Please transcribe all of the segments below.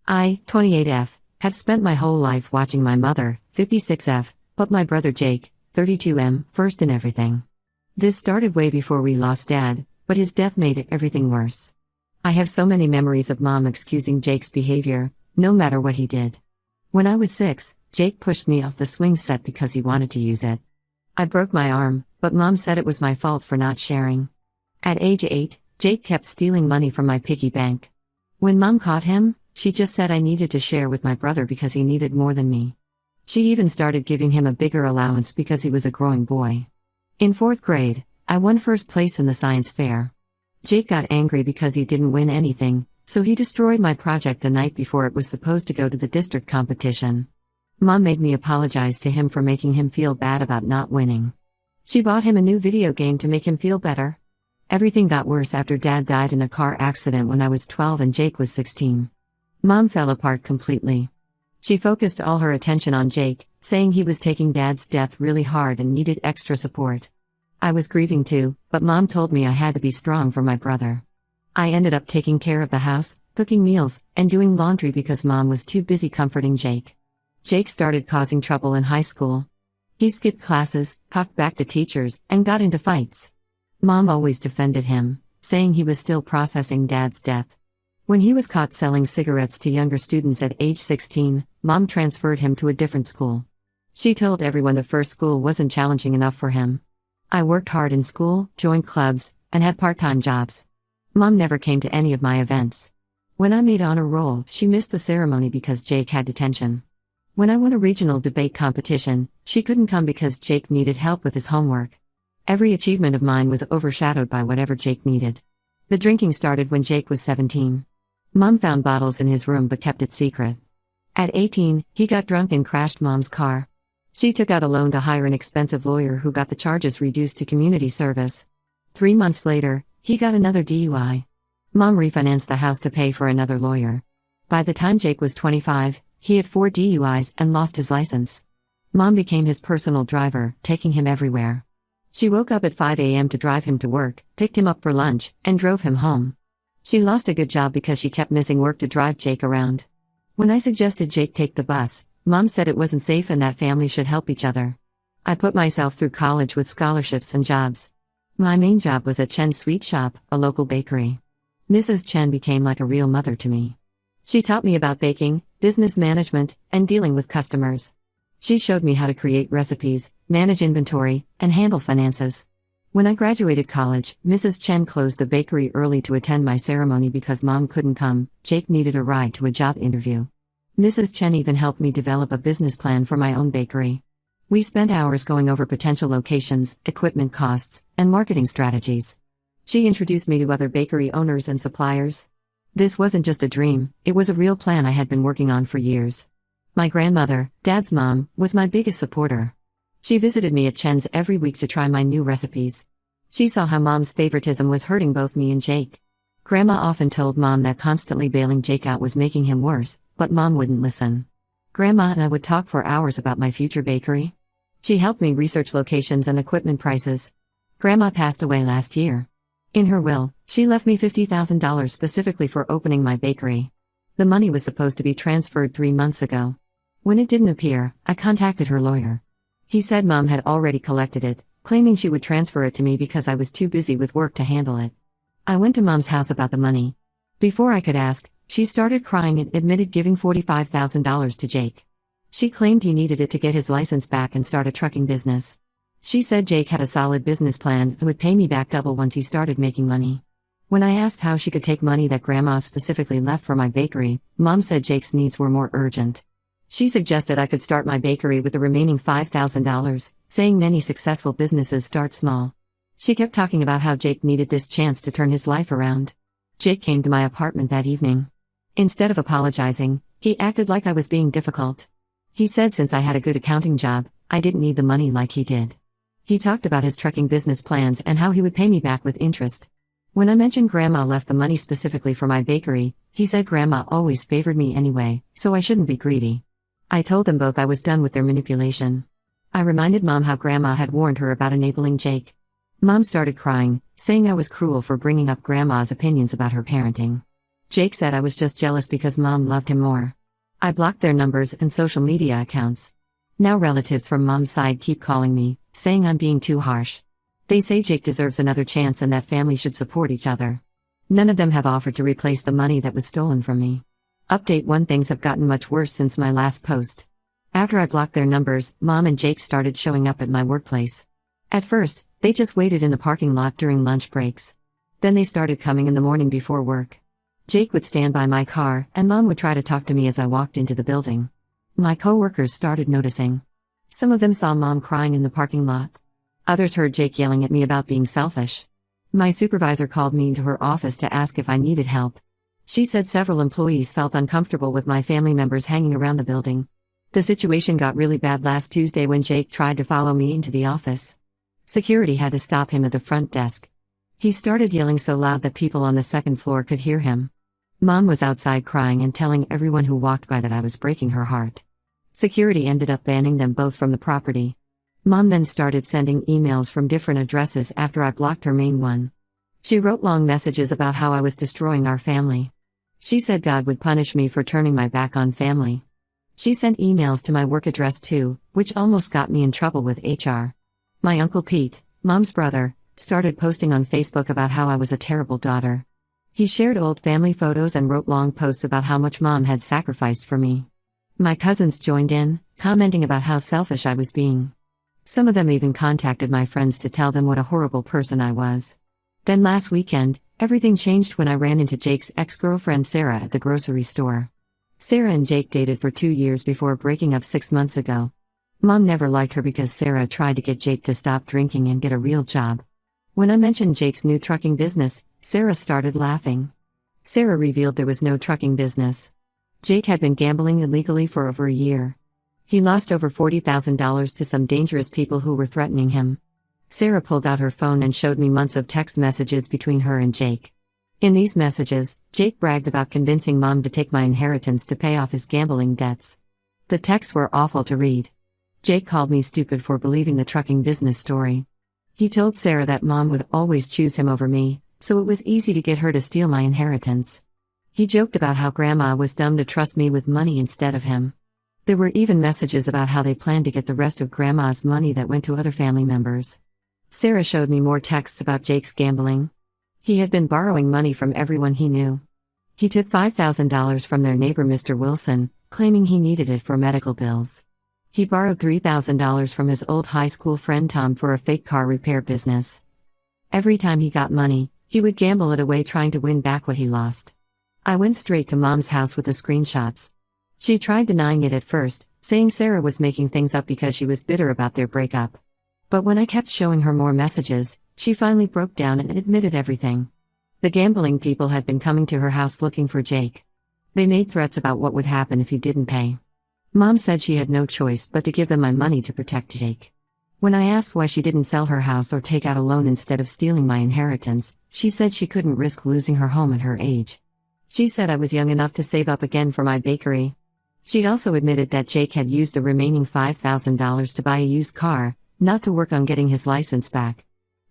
I, 28F, have spent my whole life watching my mother, 56F, put my brother Jake, 32M, first in everything. This started way before we lost Dad, but his death made everything worse. I have so many memories of Mom excusing Jake's behavior, no matter what he did. When I was 6, Jake pushed me off the swing set because he wanted to use it. I broke my arm, but Mom said it was my fault for not sharing. At age 8, Jake kept stealing money from my piggy bank. When Mom caught him, she just said I needed to share with my brother because he needed more than me. She even started giving him a bigger allowance because he was a growing boy. In 4th grade, I won first place in the science fair. Jake got angry because he didn't win anything, so he destroyed my project the night before it was supposed to go to the district competition. Mom made me apologize to him for making him feel bad about not winning. She bought him a new video game to make him feel better. Everything got worse after Dad died in a car accident when I was 12 and Jake was 16. Mom fell apart completely. She focused all her attention on Jake, saying he was taking Dad's death really hard and needed extra support. I was grieving too, but Mom told me I had to be strong for my brother. I ended up taking care of the house, cooking meals, and doing laundry because Mom was too busy comforting Jake. Jake started causing trouble in high school. He skipped classes, talked back to teachers, and got into fights. Mom always defended him, saying he was still processing Dad's death. When he was caught selling cigarettes to younger students at age 16, Mom transferred him to a different school. She told everyone the first school wasn't challenging enough for him. I worked hard in school, joined clubs, and had part-time jobs. Mom never came to any of my events. When I made honor roll, she missed the ceremony because Jake had detention. When I won a regional debate competition, she couldn't come because Jake needed help with his homework. Every achievement of mine was overshadowed by whatever Jake needed. The drinking started when Jake was 17. Mom found bottles in his room but kept it secret. At 18, he got drunk and crashed Mom's car. She took out a loan to hire an expensive lawyer who got the charges reduced to community service. 3 months later, he got another DUI. Mom refinanced the house to pay for another lawyer. By the time Jake was 25, he had 4 DUIs and lost his license. Mom became his personal driver, taking him everywhere. She woke up at 5 a.m. to drive him to work, picked him up for lunch, and drove him home. She lost a good job because she kept missing work to drive Jake around. When I suggested Jake take the bus, Mom said it wasn't safe and that families should help each other. I put myself through college with scholarships and jobs. My main job was at Chen's Sweet Shop, a local bakery. Mrs. Chen became like a real mother to me. She taught me about baking, business management, and dealing with customers. She showed me how to create recipes, manage inventory, and handle finances. When I graduated college, Mrs. Chen closed the bakery early to attend my ceremony because Mom couldn't come. Jake needed a ride to a job interview. Mrs. Chen even helped me develop a business plan for my own bakery. We spent hours going over potential locations, equipment costs, and marketing strategies. She introduced me to other bakery owners and suppliers. This wasn't just a dream, it was a real plan I had been working on for years. My grandmother, Dad's mom, was my biggest supporter. She visited me at Chen's every week to try my new recipes. She saw how Mom's favoritism was hurting both me and Jake. Grandma often told Mom that constantly bailing Jake out was making him worse, but Mom wouldn't listen. Grandma and I would talk for hours about my future bakery. She helped me research locations and equipment prices. Grandma passed away last year. In her will, she left me $50,000 specifically for opening my bakery. The money was supposed to be transferred 3 months ago. When it didn't appear, I contacted her lawyer. He said Mom had already collected it, claiming she would transfer it to me because I was too busy with work to handle it. I went to Mom's house about the money. Before I could ask, she started crying and admitted giving $45,000 to Jake. She claimed he needed it to get his license back and start a trucking business. She said Jake had a solid business plan and would pay me back double once he started making money. When I asked how she could take money that Grandma specifically left for my bakery, Mom said Jake's needs were more urgent. She suggested I could start my bakery with the remaining $5,000, saying many successful businesses start small. She kept talking about how Jake needed this chance to turn his life around. Jake came to my apartment that evening. Instead of apologizing, he acted like I was being difficult. He said since I had a good accounting job, I didn't need the money like he did. He talked about his trucking business plans and how he would pay me back with interest. When I mentioned Grandma left the money specifically for my bakery, he said Grandma always favored me anyway, so I shouldn't be greedy. I told them both I was done with their manipulation. I reminded Mom how Grandma had warned her about enabling Jake. Mom started crying, saying I was cruel for bringing up Grandma's opinions about her parenting. Jake said I was just jealous because mom loved him more. I blocked their numbers and social media accounts. Now relatives from mom's side keep calling me, saying I'm being too harsh. They say Jake deserves another chance and that family should support each other. None of them have offered to replace the money that was stolen from me. Update 1: Things have gotten much worse since my last post. After I blocked their numbers, mom and Jake started showing up at my workplace. At first, they just waited in the parking lot during lunch breaks. Then they started coming in the morning before work. Jake would stand by my car, and mom would try to talk to me as I walked into the building. My coworkers started noticing. Some of them saw mom crying in the parking lot. Others heard Jake yelling at me about being selfish. My supervisor called me into her office to ask if I needed help. She said several employees felt uncomfortable with my family members hanging around the building. The situation got really bad last Tuesday when Jake tried to follow me into the office. Security had to stop him at the front desk. He started yelling so loud that people on the second floor could hear him. Mom was outside crying and telling everyone who walked by that I was breaking her heart. Security ended up banning them both from the property. Mom then started sending emails from different addresses after I blocked her main one. She wrote long messages about how I was destroying our family. She said God would punish me for turning my back on family. She sent emails to my work address too, which almost got me in trouble with HR. My Uncle Pete, mom's brother, started posting on Facebook about how I was a terrible daughter. He shared old family photos and wrote long posts about how much mom had sacrificed for me. My cousins joined in, commenting about how selfish I was being. Some of them even contacted my friends to tell them what a horrible person I was. Then last weekend, everything changed when I ran into Jake's ex-girlfriend Sarah at the grocery store. Sarah and Jake dated for 2 years before breaking up 6 months ago. Mom never liked her because Sarah tried to get Jake to stop drinking and get a real job. When I mentioned Jake's new trucking business, Sarah started laughing. Sarah revealed there was no trucking business. Jake had been gambling illegally for over a year. He lost over $40,000 to some dangerous people who were threatening him. Sarah pulled out her phone and showed me months of text messages between her and Jake. In these messages, Jake bragged about convincing mom to take my inheritance to pay off his gambling debts. The texts were awful to read. Jake called me stupid for believing the trucking business story. He told Sarah that mom would always choose him over me, so it was easy to get her to steal my inheritance. He joked about how grandma was dumb to trust me with money instead of him. There were even messages about how they planned to get the rest of grandma's money that went to other family members. Sarah showed me more texts about Jake's gambling. He had been borrowing money from everyone he knew. He took $5,000 from their neighbor Mr. Wilson, claiming he needed it for medical bills. He borrowed $3,000 from his old high school friend Tom for a fake car repair business. Every time he got money, he would gamble it away trying to win back what he lost. I went straight to mom's house with the screenshots. She tried denying it at first, saying Sarah was making things up because she was bitter about their breakup. But when I kept showing her more messages, she finally broke down and admitted everything. The gambling people had been coming to her house looking for Jake. They made threats about what would happen if he didn't pay. Mom said she had no choice but to give them my money to protect Jake. When I asked why she didn't sell her house or take out a loan instead of stealing my inheritance, she said she couldn't risk losing her home at her age. She said I was young enough to save up again for my bakery. She also admitted that Jake had used the remaining $5,000 to buy a used car, not to work on getting his license back.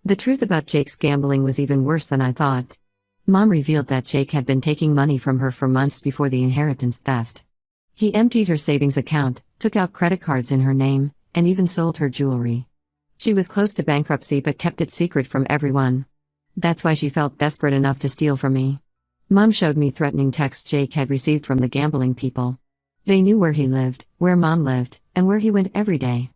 The truth about Jake's gambling was even worse than I thought. Mom revealed that Jake had been taking money from her for months before the inheritance theft. He emptied her savings account, took out credit cards in her name, and even sold her jewelry. She was close to bankruptcy but kept it secret from everyone. That's why she felt desperate enough to steal from me. Mom showed me threatening texts Jake had received from the gambling people. They knew where he lived, where mom lived, and where he went every day.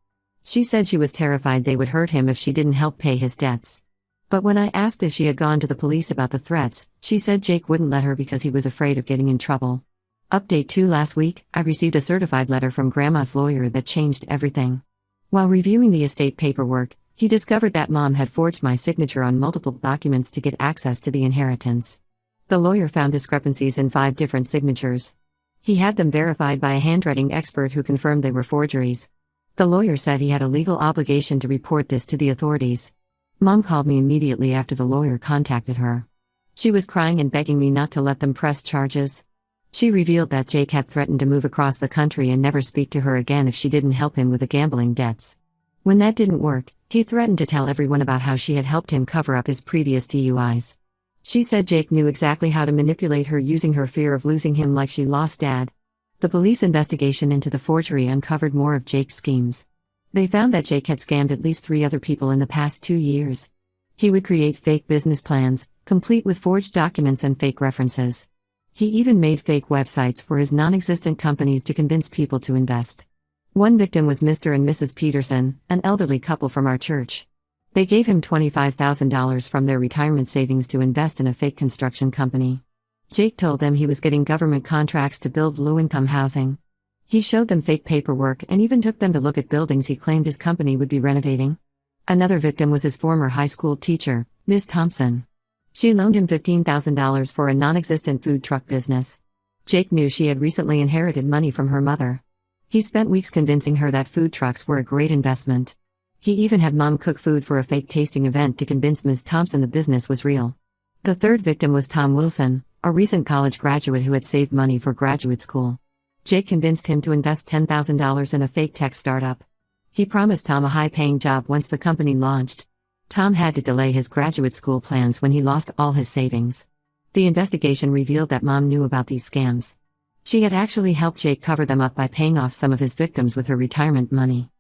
She said she was terrified they would hurt him if she didn't help pay his debts. But when I asked if she had gone to the police about the threats, she said Jake wouldn't let her because he was afraid of getting in trouble. Update 2: Last week, I received a certified letter from Grandma's lawyer that changed everything. While reviewing the estate paperwork, he discovered that mom had forged my signature on multiple documents to get access to the inheritance. The lawyer found discrepancies in 5 different signatures. He had them verified by a handwriting expert who confirmed they were forgeries. The lawyer said he had a legal obligation to report this to the authorities. Mom called me immediately after the lawyer contacted her. She was crying and begging me not to let them press charges. She revealed that Jake had threatened to move across the country and never speak to her again if she didn't help him with the gambling debts. When that didn't work, he threatened to tell everyone about how she had helped him cover up his previous DUIs. She said Jake knew exactly how to manipulate her using her fear of losing him like she lost Dad. The police investigation into the forgery uncovered more of Jake's schemes. They found that Jake had scammed at least 3 other people in the past 2 years. He would create fake business plans, complete with forged documents and fake references. He even made fake websites for his non-existent companies to convince people to invest. One victim was Mr. and Mrs. Peterson, an elderly couple from our church. They gave him $25,000 from their retirement savings to invest in a fake construction company. Jake told them he was getting government contracts to build low-income housing. He showed them fake paperwork and even took them to look at buildings he claimed his company would be renovating. Another victim was his former high school teacher, Ms. Thompson. She loaned him $15,000 for a non-existent food truck business. Jake knew she had recently inherited money from her mother. He spent weeks convincing her that food trucks were a great investment. He even had Mom cook food for a fake tasting event to convince Ms. Thompson the business was real. The third victim was Tom Wilson, a recent college graduate who had saved money for graduate school. Jake convinced him to invest $10,000 in a fake tech startup. He promised Tom a high-paying job once the company launched. Tom had to delay his graduate school plans when he lost all his savings. The investigation revealed that Mom knew about these scams. She had actually helped Jake cover them up by paying off some of his victims with her retirement money.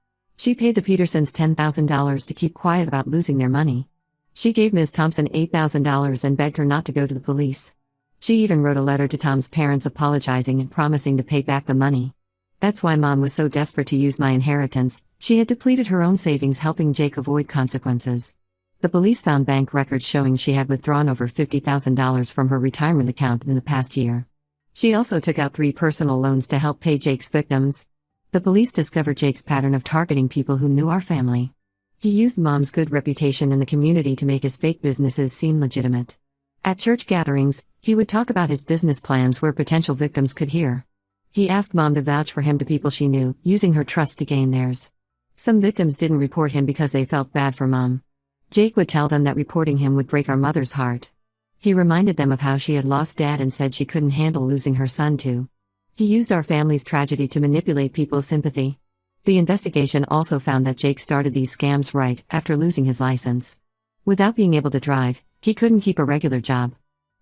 She paid the Petersons $10,000 to keep quiet about losing their money. She gave Ms. Thompson $8,000 and begged her not to go to the police. She even wrote a letter to Tom's parents apologizing and promising to pay back the money. That's why Mom was so desperate to use my inheritance. She had depleted her own savings, helping Jake avoid consequences. The police found bank records showing she had withdrawn over $50,000 from her retirement account in the past year. She also took out 3 personal loans to help pay Jake's victims. The police discovered Jake's pattern of targeting people who knew our family. He used Mom's good reputation in the community to make his fake businesses seem legitimate. At church gatherings, he would talk about his business plans where potential victims could hear. He asked Mom to vouch for him to people she knew, using her trust to gain theirs. Some victims didn't report him because they felt bad for Mom. Jake would tell them that reporting him would break our mother's heart. He reminded them of how she had lost Dad and said she couldn't handle losing her son too. He used our family's tragedy to manipulate people's sympathy. The investigation also found that Jake started these scams right after losing his license. Without being able to drive, he couldn't keep a regular job.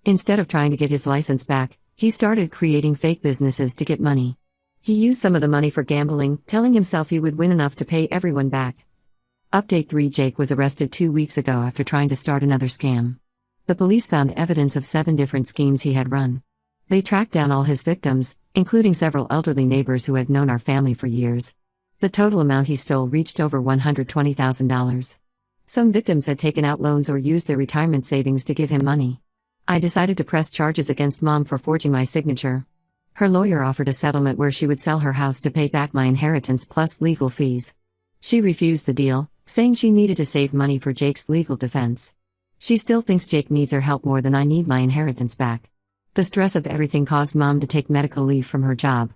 Instead of trying to get his license back, he started creating fake businesses to get money. He used some of the money for gambling, telling himself he would win enough to pay everyone back. Update 3: Jake was arrested 2 weeks ago after trying to start another scam. The police found evidence of 7 different schemes he had run. They tracked down all his victims, including several elderly neighbors who had known our family for years. The total amount he stole reached over $120,000. Some victims had taken out loans or used their retirement savings to give him money. I decided to press charges against Mom for forging my signature. Her lawyer offered a settlement where she would sell her house to pay back my inheritance plus legal fees. She refused the deal, saying she needed to save money for Jake's legal defense. She still thinks Jake needs her help more than I need my inheritance back. The stress of everything caused Mom to take medical leave from her job.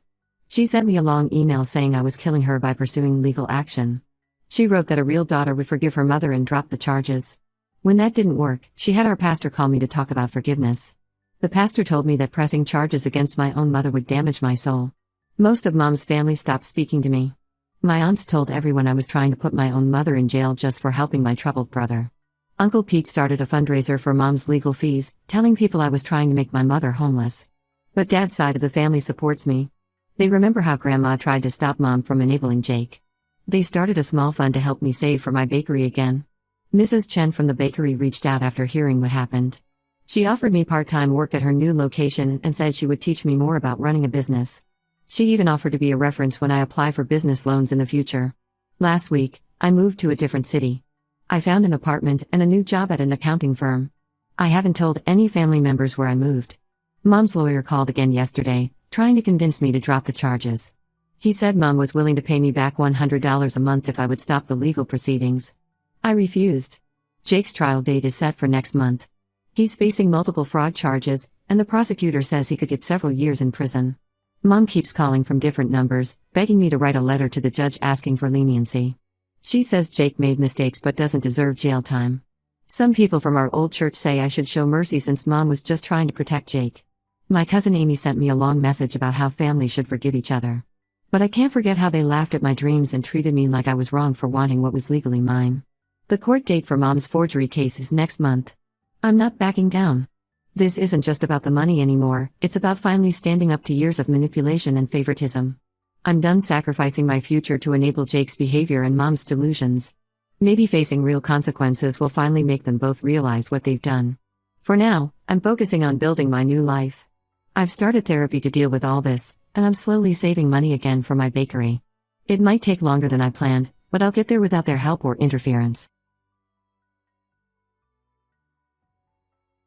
She sent me a long email saying I was killing her by pursuing legal action. She wrote that a real daughter would forgive her mother and drop the charges. When that didn't work, she had our pastor call me to talk about forgiveness. The pastor told me that pressing charges against my own mother would damage my soul. Most of Mom's family stopped speaking to me. My aunts told everyone I was trying to put my own mother in jail just for helping my troubled brother. Uncle Pete started a fundraiser for Mom's legal fees, telling people I was trying to make my mother homeless. But Dad's side of the family supports me. They remember how Grandma tried to stop Mom from enabling Jake. They started a small fund to help me save for my bakery again. Mrs. Chen from the bakery reached out after hearing what happened. She offered me part-time work at her new location and said she would teach me more about running a business. She even offered to be a reference when I apply for business loans in the future. Last week, I moved to a different city. I found an apartment and a new job at an accounting firm. I haven't told any family members where I moved. Mom's lawyer called again yesterday, trying to convince me to drop the charges. He said Mom was willing to pay me back $100 a month if I would stop the legal proceedings. I refused. Jake's trial date is set for next month. He's facing multiple fraud charges, and the prosecutor says he could get several years in prison. Mom keeps calling from different numbers, begging me to write a letter to the judge asking for leniency. She says Jake made mistakes but doesn't deserve jail time. Some people from our old church say I should show mercy since Mom was just trying to protect Jake. My cousin Amy sent me a long message about how families should forgive each other. But I can't forget how they laughed at my dreams and treated me like I was wrong for wanting what was legally mine. The court date for Mom's forgery case is next month. I'm not backing down. This isn't just about the money anymore, it's about finally standing up to years of manipulation and favoritism. I'm done sacrificing my future to enable Jake's behavior and Mom's delusions. Maybe facing real consequences will finally make them both realize what they've done. For now, I'm focusing on building my new life. I've started therapy to deal with all this, and I'm slowly saving money again for my bakery. It might take longer than I planned, but I'll get there without their help or interference.